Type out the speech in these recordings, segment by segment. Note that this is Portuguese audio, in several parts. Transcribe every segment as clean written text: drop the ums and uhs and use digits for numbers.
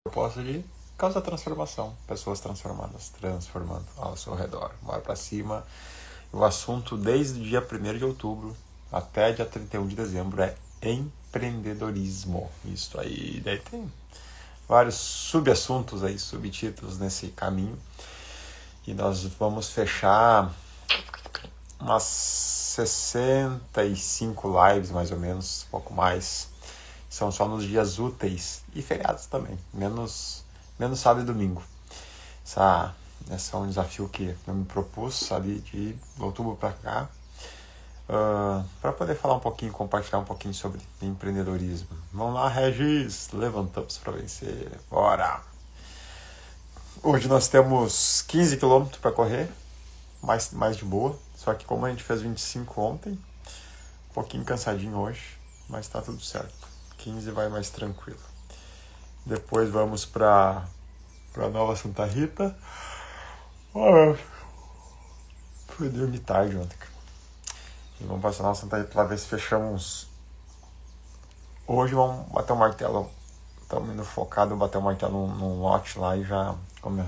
Propósito de causar transformação, pessoas transformadas, transformando ao seu redor. Bora pra cima. O assunto desde o dia 1º de outubro até dia 31 de dezembro é empreendedorismo. Isso aí, daí tem vários subassuntos aí, subtítulos nesse caminho. E nós vamos fechar umas 65 lives, mais ou menos, um pouco mais. São só nos dias úteis e feriados também, menos sábado e domingo. Esse é um desafio que eu me propus ali de outubro para cá, para poder falar um pouquinho, compartilhar um pouquinho sobre empreendedorismo. Vamos lá, Regis, levantamos para vencer, bora! Hoje nós temos 15 km para correr, mais de boa, só que como a gente fez 25 ontem, um pouquinho cansadinho hoje, mas tá tudo certo. 15 vai mais tranquilo. Depois vamos para Nova Santa Rita. Fui dormir tarde ontem. E vamos passar Nova Santa Rita para ver se fechamos. Hoje vamos bater o martelo. Estamos indo focado em bater o martelo num lote lá e já começar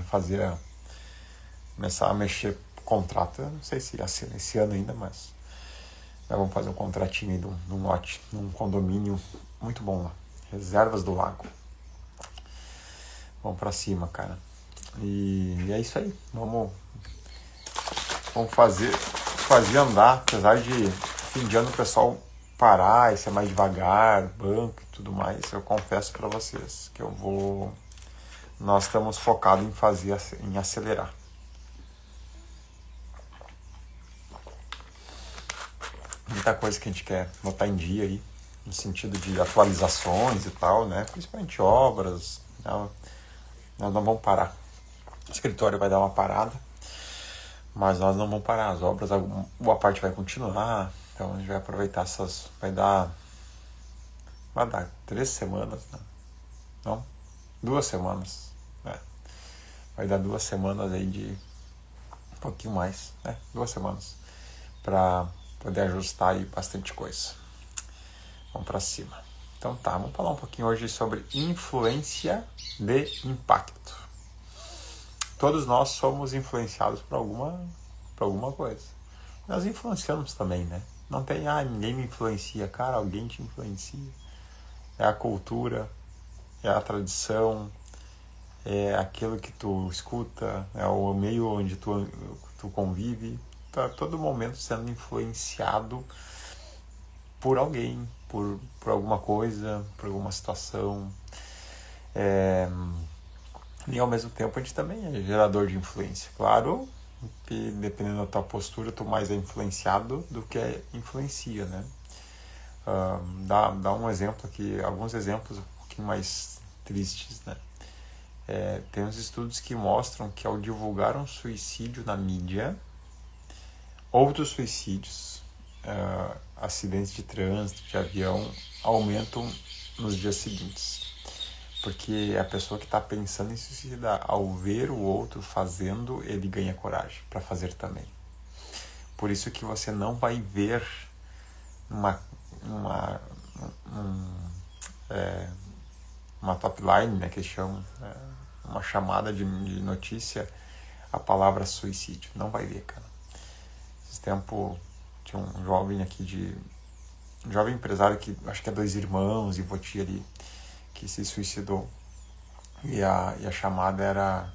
a mexer contrato. Eu não sei se assina esse ano ainda, mas vamos fazer um contratinho aí num lote, num condomínio muito bom lá. Reservas do Lago. Vamos pra cima, cara. E é isso aí. Vamos fazer andar, apesar de fim de ano o pessoal parar e ser mais devagar, banco e tudo mais. Eu confesso pra vocês que nós estamos focados em acelerar. Muita coisa que a gente quer botar em dia aí, no sentido de atualizações e tal, né? Principalmente obras. Nós não vamos parar. O escritório vai dar uma parada, mas nós não vamos parar. As obras, boa parte vai continuar. Então a gente vai aproveitar vai dar 3 semanas, né? Não, 2 semanas. Né? Vai dar 2 semanas aí de um pouquinho mais, né? 2 semanas para poder ajustar aí bastante coisa. Vamos para cima. Então tá, vamos falar um pouquinho hoje sobre influência de impacto. Todos nós somos influenciados por alguma coisa. Nós influenciamos também, né? Não tem, ninguém me influencia. Cara, alguém te influencia. É a cultura, é a tradição, é aquilo que tu escuta, é o meio onde tu convive. Tá todo momento sendo influenciado por alguém, por alguma coisa, por alguma situação. E ao mesmo tempo a gente também é gerador de influência. Claro que dependendo da tua postura, tu mais é influenciado do que influencia, né? Dá um exemplo aqui, alguns exemplos um pouquinho mais tristes, né? Tem uns estudos que mostram que ao divulgar um suicídio na mídia, outros suicídios, acidentes de trânsito, de avião, aumentam nos dias seguintes. Porque a pessoa que está pensando em suicidar, ao ver o outro fazendo, ele ganha coragem para fazer também. Por isso que você não vai ver uma top line, né, que chamam, uma chamada de notícia, a palavra suicídio. Não vai ver, cara. Esse tempo tinha um jovem aqui um jovem empresário que acho que é 2 irmãos e Voti ali, que se suicidou. E a chamada era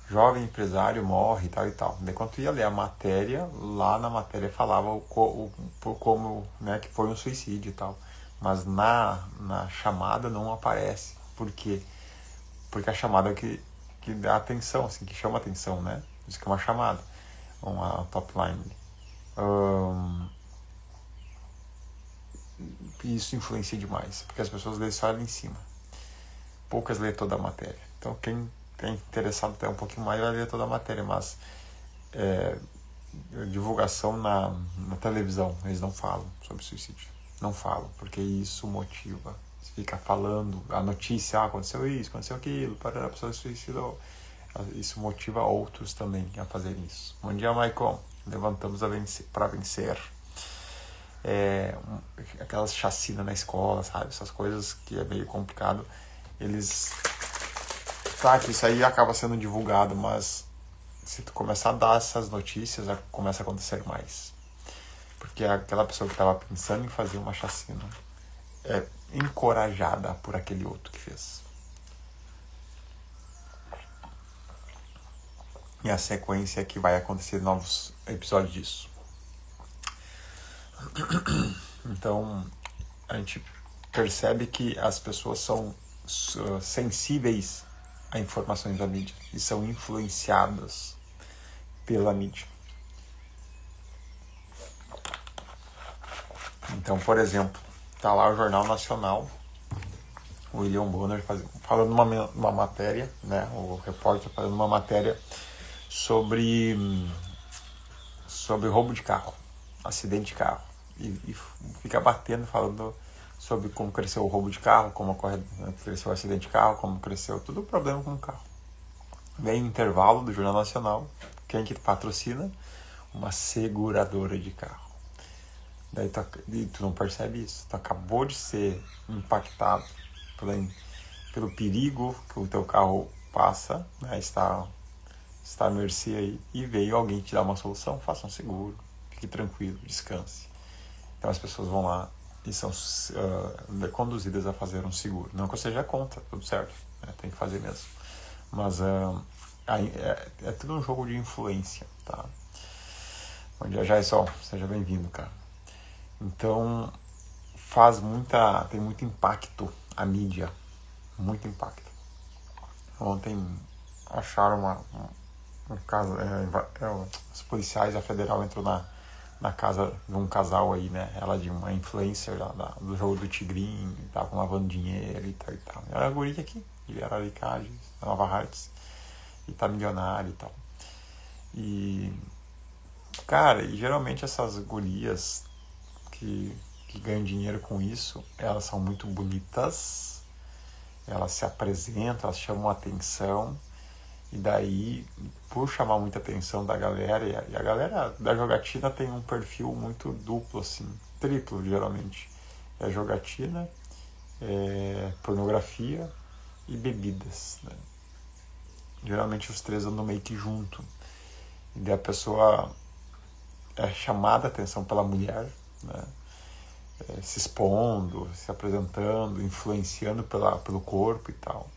jovem empresário morre e tal e tal. Daí quando tu ia ler a matéria, lá na matéria falava como, né, que foi um suicídio e tal. Mas na chamada não aparece. Por quê? Porque a chamada que dá atenção, assim, que chama atenção, né? Isso que é uma chamada, uma top line. Isso influencia demais, porque as pessoas lêem só ali em cima. Poucas lêem toda a matéria. Então quem é interessado até um pouquinho mais vai ler toda a matéria, mas divulgação na televisão, eles não falam sobre suicídio. Não falam, porque isso motiva. Você fica falando a notícia, aconteceu isso, aconteceu aquilo, a pessoa se suicidou. Isso motiva outros também a fazerem isso. Bom dia, Maicon. Levantamos para vencer. Aquelas chacinas na escola, sabe? Essas coisas que é meio complicado. Eles Claro que isso aí acaba sendo divulgado, mas se tu começar a dar essas notícias, começa a acontecer mais. Porque aquela pessoa que estava pensando em fazer uma chacina é encorajada por aquele outro que fez. E a sequência é que vai acontecer novos episódios disso. Então, a gente percebe que as pessoas são sensíveis a informações da mídia e são influenciadas pela mídia. Então, por exemplo, tá lá o Jornal Nacional, o William Bonner falando uma matéria, né, o repórter fazendo uma matéria sobre roubo de carro, acidente de carro, e fica batendo, falando sobre como cresceu o roubo de carro, como cresceu o acidente de carro, como cresceu tudo o problema com o carro. Vem intervalo do Jornal Nacional, quem que patrocina? Uma seguradora de carro. Daí tu não percebe isso, tu acabou de ser impactado pelo perigo que o teu carro passa, né? Está à mercê aí, e veio alguém te dar uma solução, faça um seguro, fique tranquilo, descanse. Então as pessoas vão lá e são conduzidas a fazer um seguro. Não que eu seja contra, tudo certo, né? Tem que fazer mesmo. Mas é tudo um jogo de influência, tá? Bom dia, Jason, seja bem-vindo, cara. Então, tem muito impacto a mídia, muito impacto. Ontem acharam um caso, os policiais, a federal entrou na casa de um casal aí, né? Ela de uma influencer do jogo do Tigrinho, tava lavando dinheiro e tal e tal. Era a guria aqui, de Araricá, de Nova Hartz, e tá milionária e tal. E, cara, e geralmente essas gurias que ganham dinheiro com isso, elas são muito bonitas, elas se apresentam, elas chamam atenção, e daí, por chamar muita atenção da galera, e a galera da jogatina tem um perfil muito duplo, assim, triplo geralmente. É jogatina, pornografia e bebidas, né? Geralmente os três andam meio que junto. E daí a pessoa é chamada a atenção pela mulher, né? Se expondo, se apresentando, influenciando pelo corpo e tal.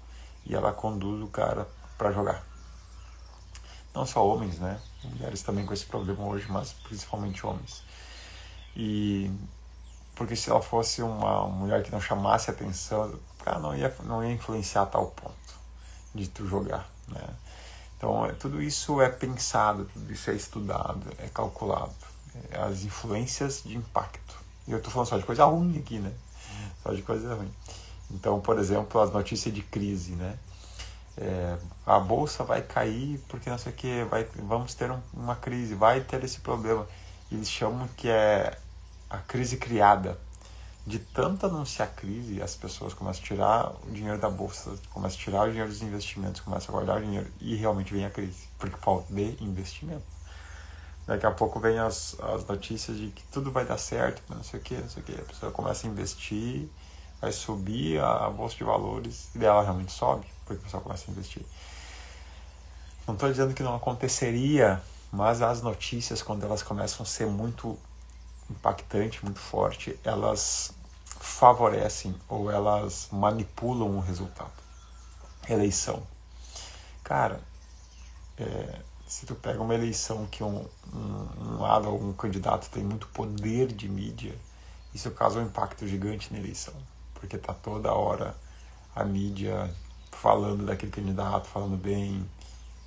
E ela conduz o cara para jogar. Não só homens, né? Mulheres também com esse problema hoje, mas principalmente homens. E porque se ela fosse uma mulher que não chamasse atenção, cara, não ia influenciar a tal ponto de tu jogar, né? Então, tudo isso é pensado, tudo isso é estudado, é calculado. As influências de impacto. E eu tô falando só de coisa ruim aqui, né? Só de coisa ruim. Então, por exemplo, as notícias de crise, né? A bolsa vai cair porque não sei o que, vamos ter uma crise, vai ter esse problema. Eles chamam que é a crise criada. De tanto anunciar crise, as pessoas começam a tirar o dinheiro da bolsa, começam a tirar o dinheiro dos investimentos, começam a guardar o dinheiro e realmente vem a crise, porque falta de investimento. Daqui a pouco vem as notícias de que tudo vai dar certo, não sei o que. A pessoa começa a investir, vai subir a bolsa de valores e dela realmente sobe, porque a pessoa começa a investir. Não estou dizendo que não aconteceria, mas as notícias, quando elas começam a ser muito impactantes, muito fortes, elas favorecem ou elas manipulam o resultado. Eleição. Cara, se tu pega uma eleição que um lado, algum candidato tem muito poder de mídia, isso causa um impacto gigante na eleição, porque tá toda hora a mídia falando daquele candidato, falando bem,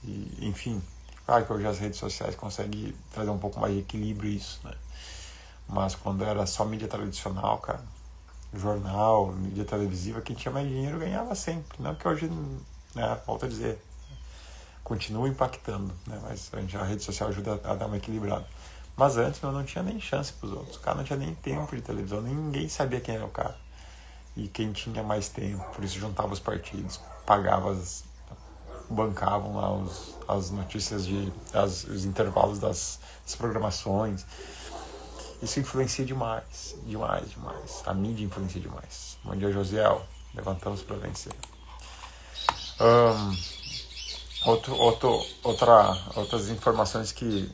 e, enfim. Claro que hoje as redes sociais conseguem trazer um pouco mais de equilíbrio isso, né? Mas quando era só mídia tradicional, cara, jornal, mídia televisiva, quem tinha mais dinheiro ganhava sempre. Não que hoje, né, volto a dizer, continua impactando, né? Mas a rede social ajuda a dar uma equilibrada. Mas antes eu não tinha nem chance pros outros. O cara não tinha nem tempo de televisão, ninguém sabia quem era o cara. E quem tinha mais tempo, por isso juntava os partidos, bancavam lá as notícias, os intervalos das programações. Isso influencia demais. A mídia influencia demais. Bom dia, Josiel. Levantamos para vencer. Outras informações que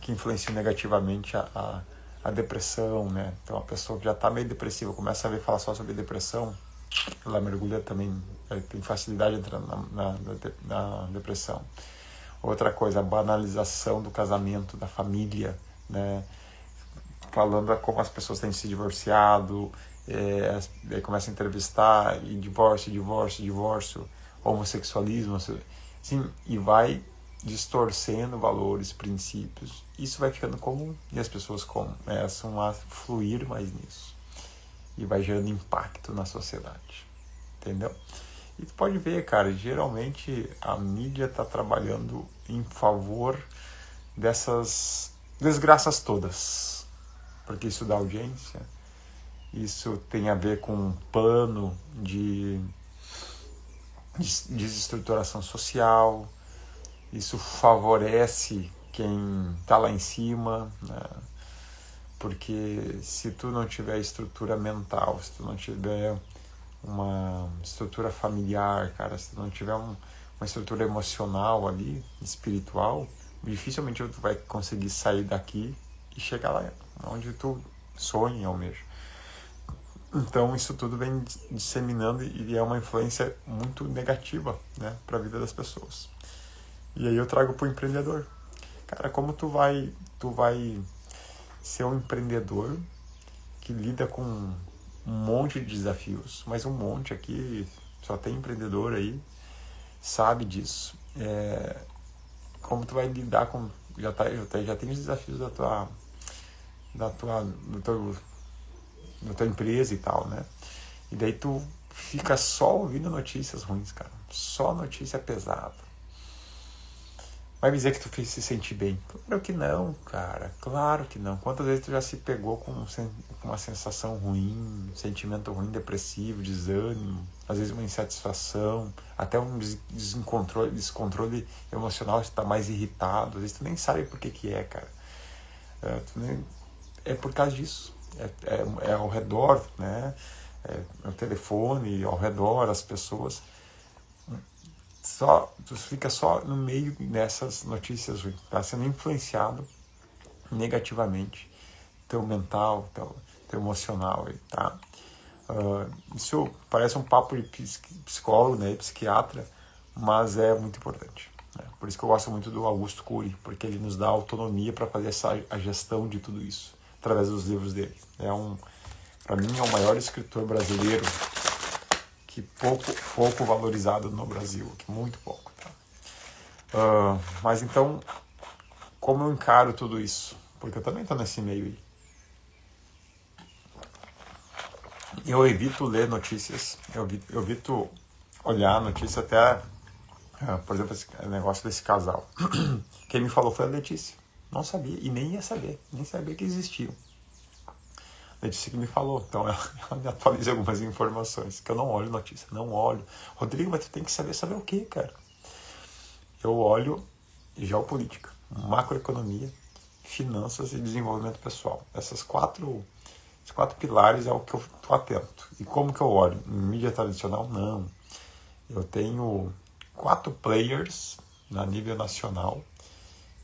influenciam negativamente a depressão, né? Então a pessoa que já está meio depressiva começa a ver falar só sobre depressão, ela mergulha também, tem facilidade de entrar na depressão. Outra coisa, a banalização do casamento, da família, né? Falando como as pessoas têm se divorciado, começa a entrevistar e divórcio, homossexualismo, assim, e vai distorcendo valores, princípios. Isso vai ficando comum e as pessoas começam a fluir mais nisso e vai gerando impacto na sociedade, entendeu? E tu pode ver, cara, geralmente a mídia está trabalhando em favor dessas desgraças todas, porque isso dá audiência, isso tem a ver com um plano de desestruturação social, isso favorece quem está lá em cima, né? Porque se tu não tiver estrutura mental, se tu não tiver uma estrutura familiar, cara, se tu não tiver uma estrutura emocional ali, espiritual, dificilmente tu vai conseguir sair daqui e chegar lá onde tu sonha e almeja. Então isso tudo vem disseminando e é uma influência muito negativa, né, para a vida das pessoas. E aí eu trago para o empreendedor. Cara, como tu vai ser um empreendedor que lida com um monte de desafios, mas um monte aqui, só tem empreendedor aí, sabe disso. Como tu vai lidar com... Já tem os desafios da tua empresa e tal, né? E daí tu fica só ouvindo notícias ruins, cara. Só notícia pesada. Vai me dizer que tu se sentir bem? Claro que não, cara. Claro que não. Quantas vezes tu já se pegou com uma sensação ruim, sentimento ruim, depressivo, desânimo, às vezes uma insatisfação, até um descontrole emocional, você tá mais irritado, às vezes tu nem sabe por que é, cara. É por causa disso. É ao redor, né? É o telefone, ao redor, as pessoas. Tu fica só no meio dessas notícias ruins, tá sendo influenciado negativamente teu mental, teu emocional, tá? Isso parece um papo de psicólogo, né, psiquiatra, mas é muito importante, né? Por isso que eu gosto muito do Augusto Cury, porque ele nos dá autonomia para fazer a gestão de tudo isso através dos livros dele. Para mim é o maior escritor brasileiro, que pouco valorizado no Brasil, muito pouco, tá? Mas então, como eu encaro tudo isso? Porque eu também estou nesse meio aí. Eu evito ler notícias, eu evito olhar notícias até, por exemplo, esse negócio desse casal. Quem me falou foi a Letícia. Não sabia, e nem ia saber, nem sabia que existiam. Letícia que me falou, então ela me atualiza algumas informações, que eu não olho notícia, não olho. Rodrigo, mas tu tem que saber o quê, cara? Eu olho geopolítica, macroeconomia, finanças e desenvolvimento pessoal. Esses quatro pilares é o que eu estou atento. E como que eu olho? Em mídia tradicional, não. Eu tenho 4 players a nível nacional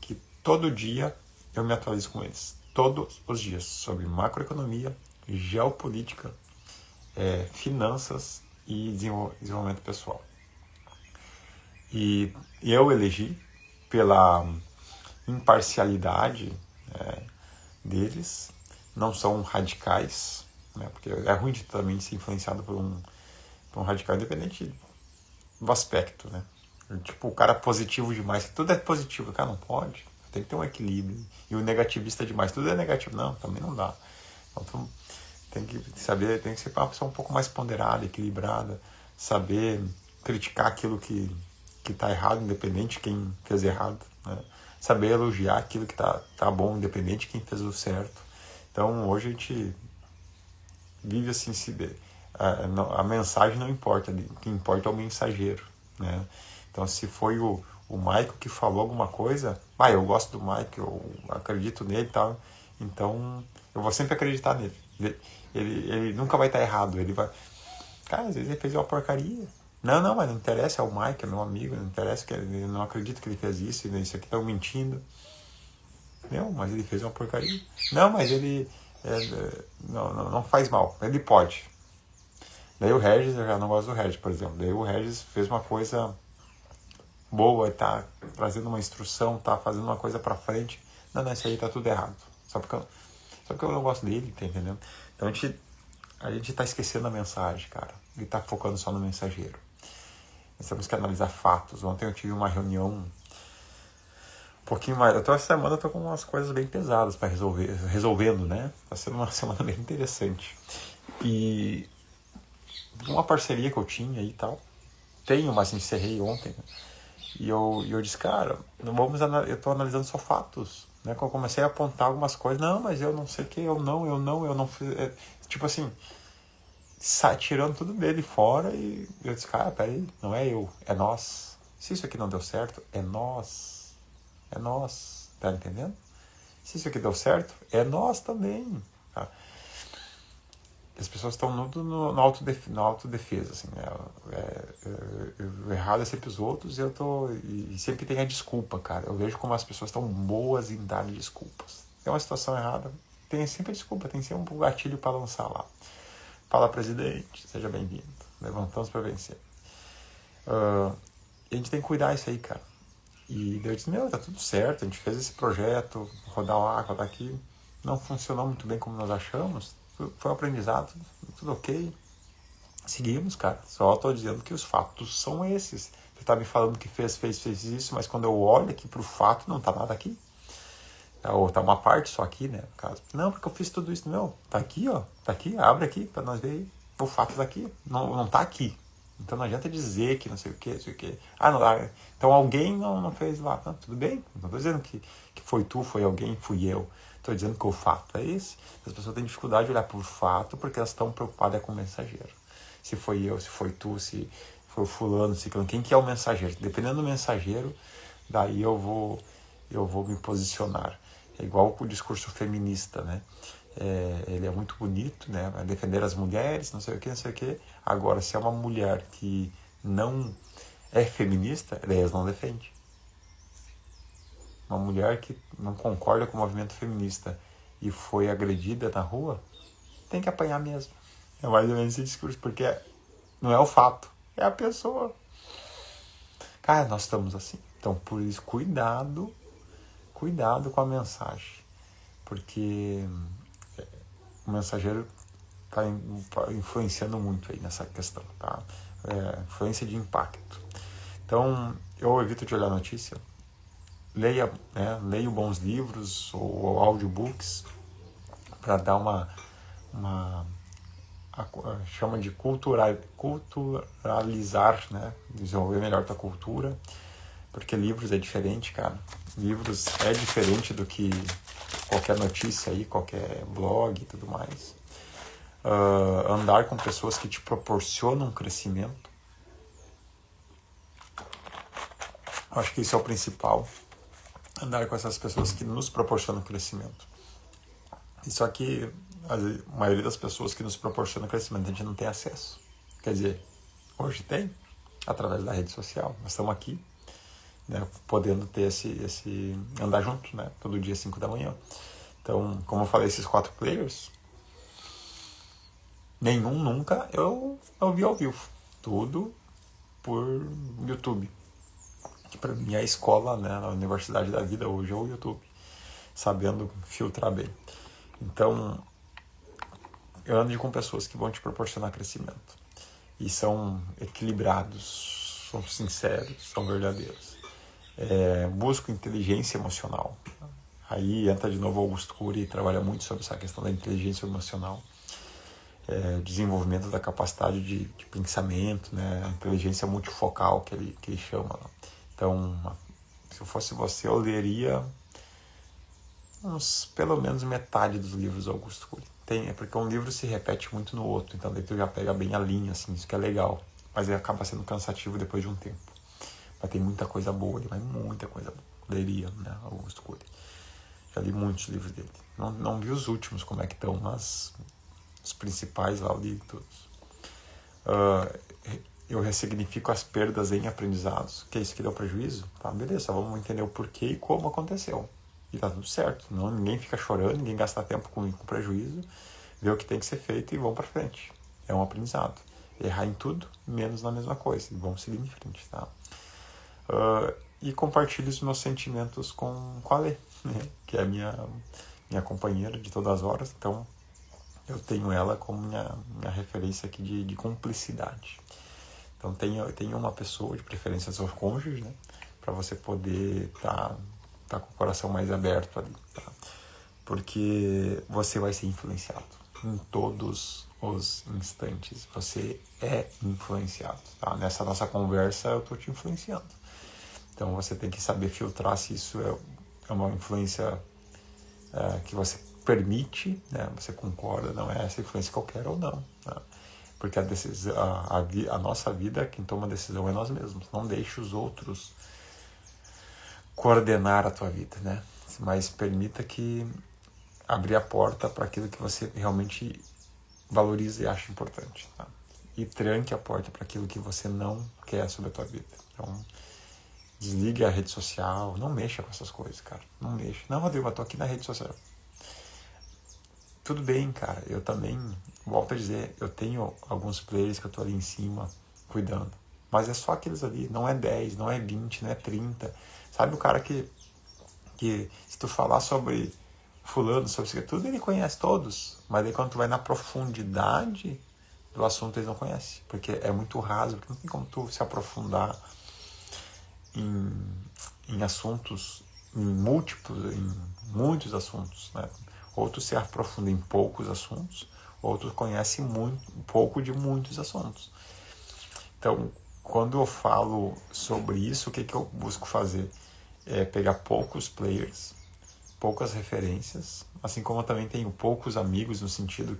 que todo dia eu me atualizo com eles. Todos os dias, sobre macroeconomia, geopolítica, finanças e desenvolvimento pessoal. E eu elegi pela imparcialidade deles, não são radicais, né, porque é ruim de também ser influenciado por um radical, independente do aspecto, né? Tipo, o cara positivo demais, tudo é positivo, o cara não pode. Tem que ter um equilíbrio. E o negativista demais, tudo é negativo. Não, também não dá. Então, tem que ser uma pessoa um pouco mais ponderada, equilibrada, saber criticar aquilo que está errado, independente de quem fez errado, né? Saber elogiar aquilo que tá bom, independente de quem fez o certo. Então, hoje a gente vive assim, a mensagem não importa, o que importa é o mensageiro, né? Então, se foi o Michael que falou alguma coisa, eu gosto do Michael, eu acredito nele e tal, então eu vou sempre acreditar nele. Ele nunca vai estar errado, ele vai... Cara, às vezes ele fez uma porcaria, Não, mas não interessa, é o Mike, é meu amigo, não interessa, que ele não acredito que ele fez isso, isso aqui tá mentindo. Não, mas ele fez uma porcaria. Não, mas ele não faz mal, ele pode. Daí o Regis, eu já não gosto do Regis, por exemplo. Daí o Regis fez uma coisa boa, tá trazendo uma instrução, tá fazendo uma coisa pra frente. Não, isso aí tá tudo errado. Só porque eu não gosto dele, tá entendendo? Então a gente tá esquecendo a mensagem, cara. E tá focando só no mensageiro. Nós temos que analisar fatos. Ontem eu tive uma reunião um pouquinho mais. Essa semana eu tô com umas coisas bem pesadas para resolvendo, né? Tá sendo uma semana bem interessante. E uma parceria que eu tinha e tal. Tenho, mas encerrei ontem. Né? E eu disse, cara, eu tô analisando só fatos. Né? Quando eu comecei a apontar algumas coisas, não, mas eu não sei o que, eu não fiz. Tipo assim, tirando tudo dele fora e eu disse, cara, peraí, não é eu, é nós. Se isso aqui não deu certo, é nós. É nós, tá entendendo? Se isso aqui deu certo, é nós também. Tá? As pessoas estão na autodefesa, assim, né? Eu errado é sempre os outros e sempre tem a desculpa, cara. Eu vejo como as pessoas estão boas em dar desculpas. Tem uma situação errada, tem sempre a desculpa, tem sempre um gatilho para lançar lá. Fala, presidente, seja bem-vindo. Levantamos para vencer. A gente tem que cuidar disso aí, cara. E eu disse, tá tudo certo, a gente fez esse projeto, rodar lá, rodar aqui. Não funcionou muito bem como nós achamos. Foi um aprendizado, tudo ok. Seguimos, cara. Só tô dizendo que os fatos são esses. Você tá me falando que fez isso, mas quando eu olho aqui pro fato, não tá nada aqui. Ou tá uma parte só aqui, né, no caso. Não, porque eu fiz tudo isso. Não, tá aqui, ó. Tá aqui, abre aqui pra nós ver aí. O fato tá aqui. Não tá aqui. Então não adianta dizer que não sei o que, não sei o que. Então alguém não fez lá. Não, tudo bem. Não tô dizendo que foi tu, foi alguém, fui eu. Estou dizendo que o fato é esse. As pessoas têm dificuldade de olhar para o fato porque elas estão preocupadas com o mensageiro. Se foi eu, se foi tu, se foi o fulano, se quem que é o mensageiro. Dependendo do mensageiro, daí eu vou me posicionar. É igual com o discurso feminista, né? Ele é muito bonito, né? Vai defender as mulheres, não sei o que, não sei o que. Agora, se é uma mulher que não é feminista, eles não defende. Uma mulher que não concorda com o movimento feminista e foi agredida na rua, tem que apanhar mesmo. É mais ou menos esse discurso, porque não é o fato, é a pessoa. Cara, nós estamos assim. Então, por isso, cuidado com a mensagem. Porque o mensageiro está influenciando muito aí nessa questão, tá? Influência de impacto. Então, eu evito de olhar notícia. Leio bons livros ou audiobooks para dar chama de culturalizar, né? Desenvolver melhor tua cultura, porque livros é diferente, cara. Livros é diferente do que qualquer notícia aí, qualquer blog e tudo mais. Andar com pessoas que te proporcionam crescimento. Acho que isso é o principal. Andar com essas pessoas que nos proporcionam crescimento. Isso aqui, a maioria das pessoas que nos proporcionam crescimento, a gente não tem acesso. Quer dizer, hoje tem, através da rede social. Nós estamos aqui, né, podendo ter esse andar junto, né, todo dia às 5 da manhã. Então, como eu falei, esses 4 players, nenhum nunca eu vi ao vivo. Tudo por YouTube. Que para mim é a escola, né, a universidade da vida hoje é o YouTube. Sabendo filtrar bem. Então, eu ando com pessoas que vão te proporcionar crescimento. E são equilibrados, são sinceros, são verdadeiros. Busco inteligência emocional. Aí entra de novo Augusto Cury e trabalha muito sobre essa questão da inteligência emocional. Desenvolvimento da capacidade de pensamento, né? A inteligência multifocal que ele chama. Então, se eu fosse você, eu leria pelo menos metade dos livros do Augusto Cury. Porque um livro se repete muito no outro, então daí tu já pega bem a linha, assim, isso que é legal. Mas ele acaba sendo cansativo depois de um tempo. Mas tem muita coisa boa ali, muita coisa boa. Leria, né, Augusto Cury. Já li muitos livros dele. Não vi os últimos como é que estão, mas os principais lá eu li todos. eu ressignifico as perdas em aprendizados. Que é isso que deu prejuízo? Tá, beleza, vamos entender o porquê e como aconteceu. E tá tudo certo. Não, ninguém fica chorando, ninguém gasta tempo com prejuízo. Vê o que tem que ser feito e vamos para frente. É um aprendizado. Errar em tudo, menos na mesma coisa. E vamos seguir em frente, tá? E compartilho os meus sentimentos com a Lê, né? Que é a minha companheira de todas as horas. Então, eu tenho ela como minha referência aqui de cumplicidade. Então, tenha uma pessoa, de preferência seu cônjuge, né? Para você poder tá com o coração mais aberto ali, tá? Porque você vai ser influenciado em todos os instantes. Você é influenciado, tá? Nessa nossa conversa eu estou te influenciando. Então você tem que saber filtrar se isso é uma influência que você permite, né? Você concorda, não é essa influência qualquer ou não, tá? Porque a nossa vida, quem toma a decisão é nós mesmos. Não deixe os outros coordenar a tua vida, né? Mas permita que abrir a porta para aquilo que você realmente valoriza e acha importante, tá? E tranque a porta para aquilo que você não quer sobre a tua vida. Então, desligue a rede social, não mexa com essas coisas, cara. Não mexa. Não, Rodrigo, eu tô aqui na rede social. Tudo bem, cara. Eu também, volto a dizer, eu tenho alguns players que eu tô ali em cima, cuidando. Mas é só aqueles ali, não é 10, não é 20, não é 30. Sabe o cara que se tu falar sobre fulano, sobre isso, tudo ele conhece todos. Mas aí quando tu vai na profundidade do assunto, eles não conhecem. Porque é muito raso, porque não tem como tu se aprofundar em assuntos, em muitos assuntos, né? Ou tu se aprofunda em poucos assuntos, ou tu conhece pouco de muitos assuntos. Então, quando eu falo sobre isso, o que eu busco fazer? É pegar poucos players, poucas referências, assim como eu também tenho poucos amigos, no sentido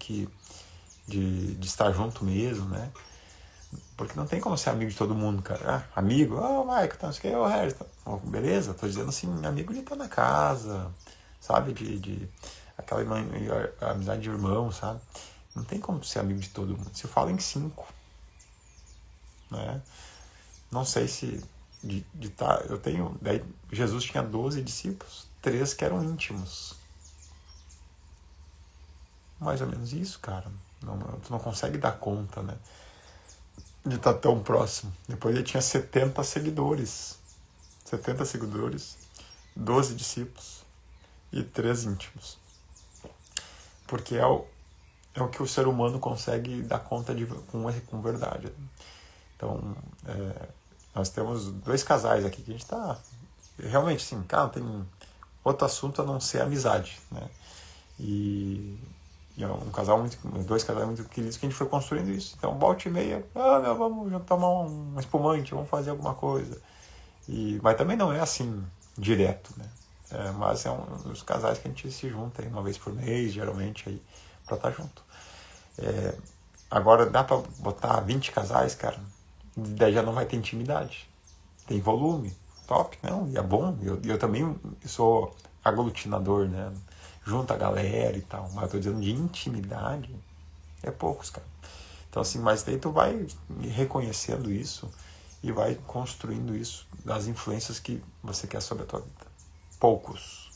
de estar junto mesmo, né? Porque não tem como ser amigo de todo mundo, cara. Amigo, Michael, tá, não sei o que, Harry, tá. Beleza, tô dizendo assim, amigo de estar na casa, sabe? Aquela amizade de irmão, sabe? Não tem como ser amigo de todo mundo. Se fala em 5, né? Não sei se eu tenho, daí Jesus tinha 12 discípulos, 3 que eram íntimos. Mais ou menos isso, cara. Tu não consegue dar conta, né? De estar tão próximo. Depois ele tinha 70 seguidores. 70 seguidores, 12 discípulos e 3 íntimos. Porque é o que o ser humano consegue dar conta com verdade. Então, nós temos 2 casais aqui que a gente está realmente, sim, cara, não tem outro assunto a não ser amizade, né? E é um casal 2 casais muito queridos que a gente foi construindo isso. Então, volta e meia, vamos tomar um espumante, vamos fazer alguma coisa. Mas também não é assim direto, né? Mas é um dos casais que a gente se junta aí uma vez por mês, geralmente, aí, pra estar junto. Agora, dá pra botar 20 casais, cara? Daí já não vai ter intimidade. Tem volume, top, não, e é bom. Eu também sou aglutinador, né? Junta a galera e tal. Mas eu tô dizendo de intimidade, é poucos, cara. Então, assim, mas daí tu vai reconhecendo isso e vai construindo isso das influências que você quer sobre a tua vida. Poucos.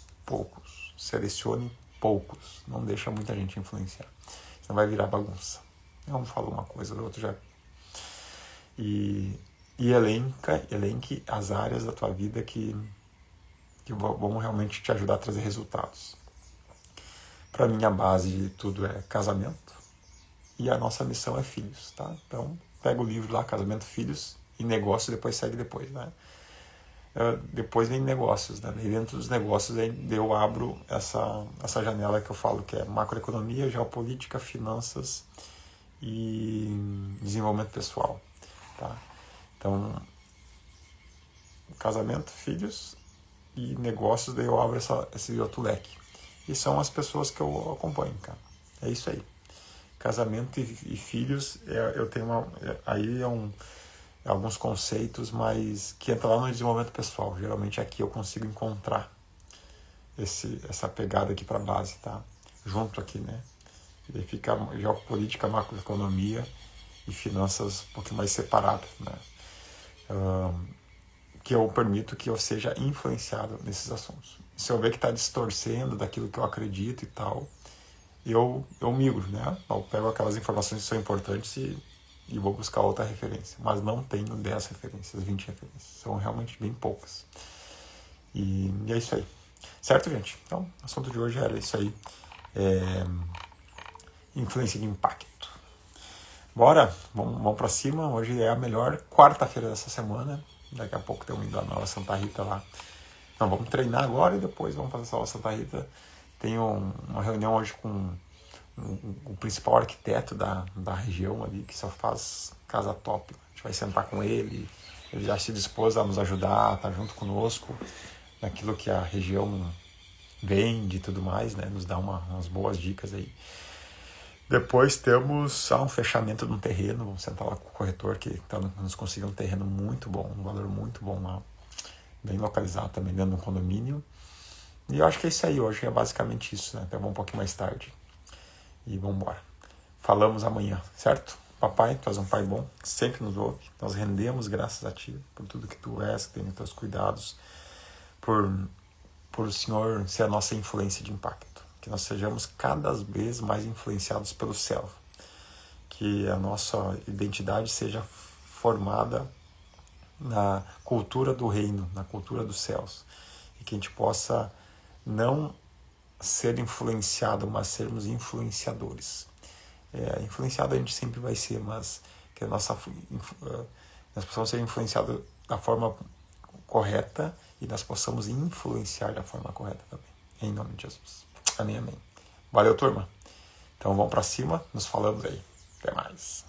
Selecione poucos. Não deixa muita gente influenciar. Senão vai virar bagunça. Um fala uma coisa, o outro já... E elenque as áreas da tua vida que vão realmente te ajudar a trazer resultados. Para mim, a base de tudo é casamento. E a nossa missão é filhos, tá? Então, pega o livro lá, Casamento, Filhos e Negócio, depois segue depois, né? Depois vem negócios, né? E dentro dos negócios eu abro essa janela que eu falo que é macroeconomia, geopolítica, finanças e desenvolvimento pessoal, tá? Então, casamento, filhos e negócios, daí eu abro esse outro leque. E são as pessoas que eu acompanho, cara. É isso aí. Casamento e filhos, eu tenho aí alguns conceitos, mas que entra lá no desenvolvimento pessoal. Geralmente aqui eu consigo encontrar essa pegada aqui para a base, tá? Junto aqui, né? E fica geopolítica, macroeconomia e finanças um pouquinho mais separadas, né? Que eu permito que eu seja influenciado nesses assuntos. Se eu ver que está distorcendo daquilo que eu acredito e tal, eu migro, né? Eu pego aquelas informações que são importantes e vou buscar outra referência. Mas não tenho 10 referências, 20 referências. São realmente bem poucas. E é isso aí. Certo, gente? Então, o assunto de hoje era isso aí. Influência de impacto. Bora, vamos pra cima. Hoje é a melhor quarta-feira dessa semana. Daqui a pouco tem indo a Nova Santa Rita lá. Não, vamos treinar agora e depois vamos fazer a Nova Santa Rita. Tenho uma reunião hoje com o principal arquiteto da região ali, que só faz casa top. A gente vai sentar com ele já se dispôs a nos ajudar, tá junto conosco naquilo que a região vende e tudo mais, né? Nos dá umas boas dicas aí. Depois temos um fechamento de um terreno, vamos sentar lá com o corretor que nos conseguiu um terreno muito bom, um valor muito bom lá, bem localizado também dentro de um condomínio. E eu acho que é isso aí, hoje é basicamente isso, né? Até um pouquinho mais tarde. E vamos embora. Falamos amanhã, certo? Papai, tu és um pai bom, sempre nos ouve. Nós rendemos graças a ti por tudo que tu és, que tem os teus cuidados, por o Senhor ser a nossa influência de impacto. Que nós sejamos cada vez mais influenciados pelo céu. Que a nossa identidade seja formada na cultura do reino, na cultura dos céus. E que a gente possa não ser influenciado, mas sermos influenciadores. Influenciado a gente sempre vai ser, mas que nós possamos ser influenciados da forma correta e nós possamos influenciar da forma correta também. Em nome de Jesus. Amém, amém. Valeu, turma. Então vamos pra cima, nos falamos aí. Até mais.